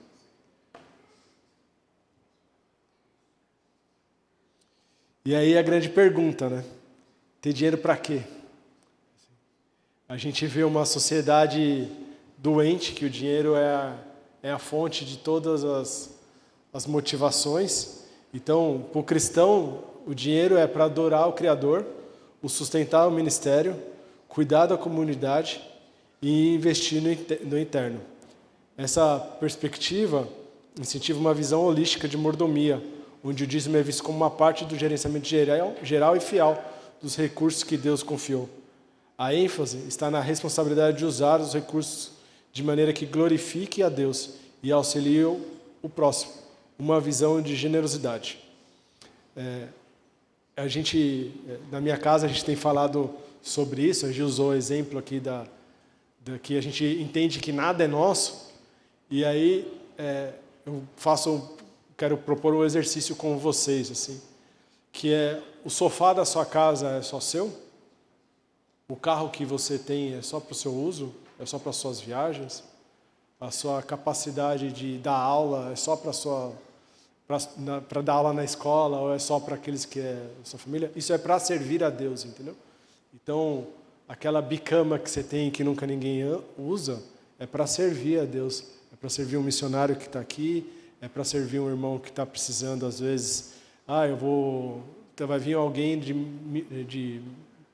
E aí a grande pergunta, né? Ter dinheiro para quê? A gente vê uma sociedade doente, que o dinheiro é a fonte de todas as motivações. Então, para o cristão, o dinheiro é para adorar o Criador, o sustentar o ministério, cuidar da comunidade e investir no eterno. Essa perspectiva incentiva uma visão holística de mordomia, onde o dízimo é visto como uma parte do gerenciamento geral e fiel dos recursos que Deus confiou. A ênfase está na responsabilidade de usar os recursos de maneira que glorifique a Deus e auxilie o próximo. Uma visão de generosidade. Na minha casa, a gente tem falado sobre isso. A gente usou o exemplo aqui que a gente entende que nada é nosso. E aí quero propor um exercício com vocês, assim, que é: o sofá da sua casa é só seu? O carro que você tem é só para o seu uso? É só para as suas viagens? A sua capacidade de dar aula é só para dar aula na escola, ou é só para aqueles que é a sua família? Isso é para servir a Deus, entendeu? Então, aquela bicama que você tem que nunca ninguém usa, é para servir a Deus. É para servir um missionário que está aqui, é para servir um irmão que está precisando, às vezes. Vai vir alguém de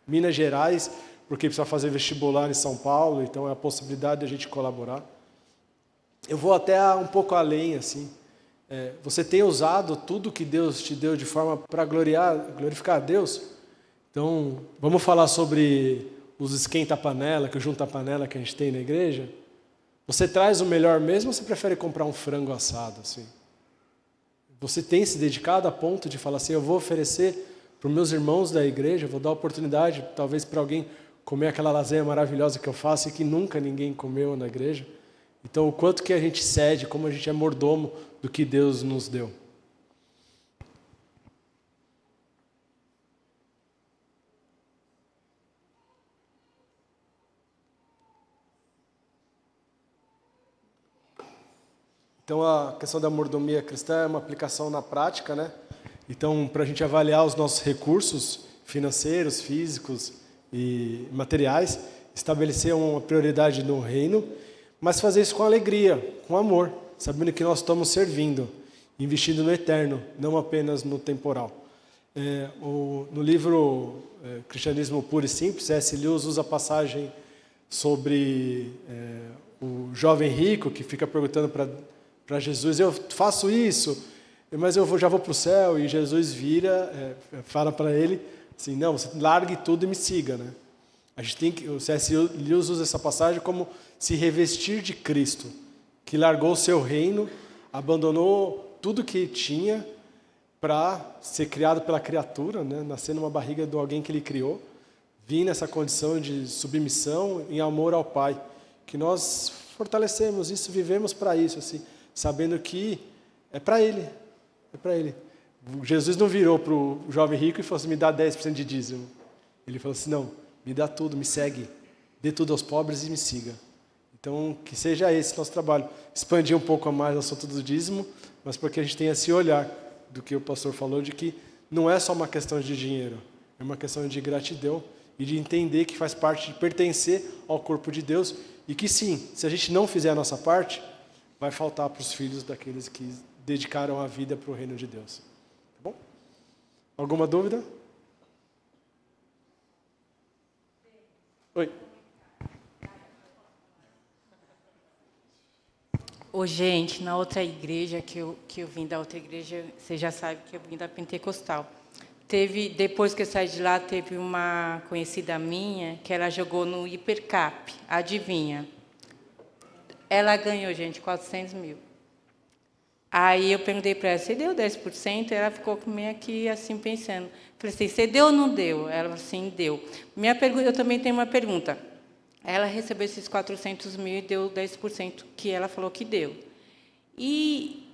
Minas Gerais, porque precisa fazer vestibular em São Paulo, então é a possibilidade de a gente colaborar. Eu vou até um pouco além, assim. Você tem usado tudo que Deus te deu de forma para glorificar a Deus? Então, vamos falar sobre os esquenta-panela, que o junta-panela que a gente tem na igreja? Você traz o melhor mesmo ou você prefere comprar um frango assado, assim? Você tem se dedicado a ponto de falar assim: eu vou oferecer para os meus irmãos da igreja, vou dar oportunidade, talvez, para alguém comer aquela lasanha maravilhosa que eu faço e que nunca ninguém comeu na igreja? Então, o quanto que a gente cede, como a gente é mordomo do que Deus nos deu. Então, a questão da mordomia cristã é uma aplicação na prática, né? Então, para a gente avaliar os nossos recursos financeiros, físicos e materiais, estabelecer uma prioridade no reino, mas fazer isso com alegria, com amor, sabendo que nós estamos servindo, investindo no eterno, não apenas no temporal. No livro Cristianismo Puro e Simples, C.S. Lewis usa a passagem sobre o jovem rico que fica perguntando para Jesus: eu faço isso, mas eu já vou para o céu. E Jesus fala para ele assim: não, você largue tudo e me siga, né? O C.S. Lewis usa essa passagem como se revestir de Cristo, que largou o seu reino, abandonou tudo que tinha para ser criado pela criatura, né? Nascer numa barriga de alguém que ele criou, vir nessa condição de submissão em amor ao Pai, que nós fortalecemos isso, vivemos para isso, assim, sabendo que é para Ele, é para Ele. Jesus não virou para o jovem rico e falou assim: me dá 10% de dízimo. Ele falou assim: não, me dá tudo, me segue, dê tudo aos pobres e me siga. Então, que seja esse nosso trabalho. Expandir um pouco a mais o assunto do dízimo, mas porque a gente tem esse olhar do que o pastor falou, de que não é só uma questão de dinheiro, é uma questão de gratidão e de entender que faz parte de pertencer ao corpo de Deus e que sim, se a gente não fizer a nossa parte, vai faltar para os filhos daqueles que dedicaram a vida para o reino de Deus. Tá bom? Alguma dúvida? Oi. Ô, gente, na outra igreja que eu vim da outra igreja, você já sabe que eu vim da Pentecostal. Depois que eu saí de lá, teve uma conhecida minha que ela jogou no Hipercap, adivinha? Ela ganhou, gente, 400 mil. Aí eu perguntei para ela, você deu 10%? Ela ficou meio aqui assim pensando. Falei assim, você deu ou não deu? Ela falou assim, deu. Eu também tenho uma pergunta. Ela recebeu esses 400 mil e deu 10% que ela falou que deu. E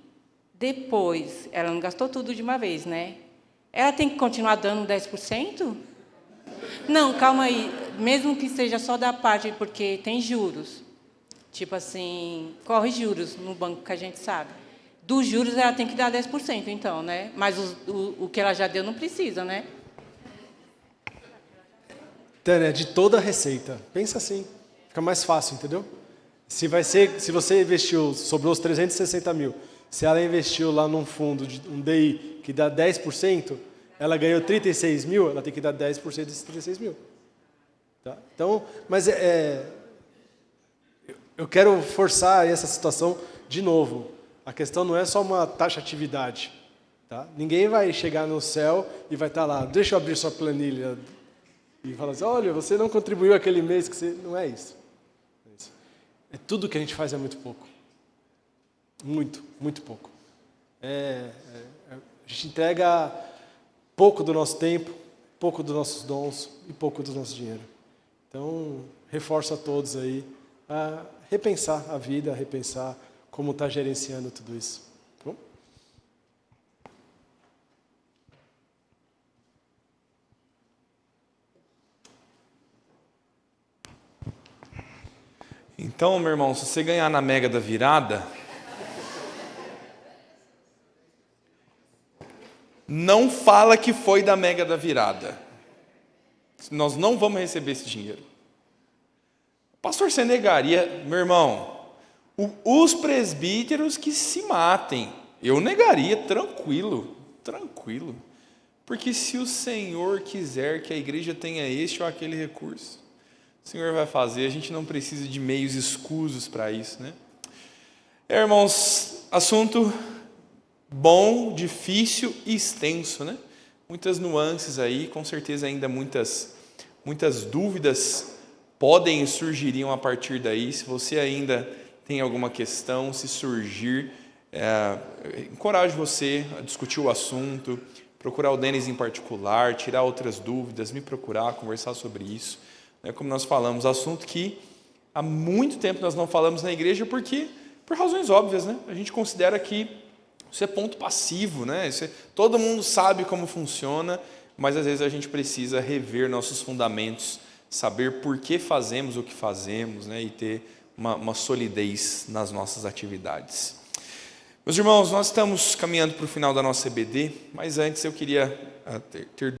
depois, ela não gastou tudo de uma vez, né? Ela tem que continuar dando 10%? Não, calma aí. Mesmo que seja só da parte, porque tem juros. Tipo assim, corre juros no banco que a gente sabe. Dos juros, ela tem que dar 10%, então, né? Mas o que ela já deu não precisa, né? Tânia, de toda a receita. Pensa assim, fica mais fácil, entendeu? Se você investiu, sobrou os 360 mil, se ela investiu lá num fundo, um DI, que dá 10%, ela ganhou 36 mil, ela tem que dar 10% desses 36 mil. Tá? Então, mas eu quero forçar essa situação de novo. A questão não é só uma taxatividade. Tá? Ninguém vai chegar no céu e vai estar lá, deixa eu abrir sua planilha e falar assim, olha, você não contribuiu aquele mês que você... Não é isso. É tudo que a gente faz é muito pouco. Muito, muito pouco. A gente entrega pouco do nosso tempo, pouco dos nossos dons e pouco do nosso dinheiro. Então, reforço a todos aí a repensar a vida, a repensar como está gerenciando tudo isso. Tá bom? Então, meu irmão, se você ganhar na Mega da Virada, não fala que foi da Mega da Virada. Nós não vamos receber esse dinheiro. Pastor, você negaria, meu irmão, os presbíteros que se matem. Eu negaria, tranquilo. Porque se o Senhor quiser que a igreja tenha este ou aquele recurso, o Senhor vai fazer, a gente não precisa de meios escusos para isso, né? Irmãos, assunto bom, difícil e extenso, né? Muitas nuances aí, com certeza ainda muitas dúvidas podem e surgiriam a partir daí. Se você ainda tem alguma questão, se surgir, encorajo você a discutir o assunto, procurar o Denis em particular, tirar outras dúvidas, me procurar, conversar sobre isso. Como nós falamos, assunto que há muito tempo nós não falamos na igreja porque, por razões óbvias, né? A gente considera que isso é ponto passivo, né? Todo mundo sabe como funciona, mas às vezes a gente precisa rever nossos fundamentos, saber por que fazemos o que fazemos, né? E ter uma solidez nas nossas atividades. Meus irmãos, nós estamos caminhando para o final da nossa EBD, mas antes eu queria ter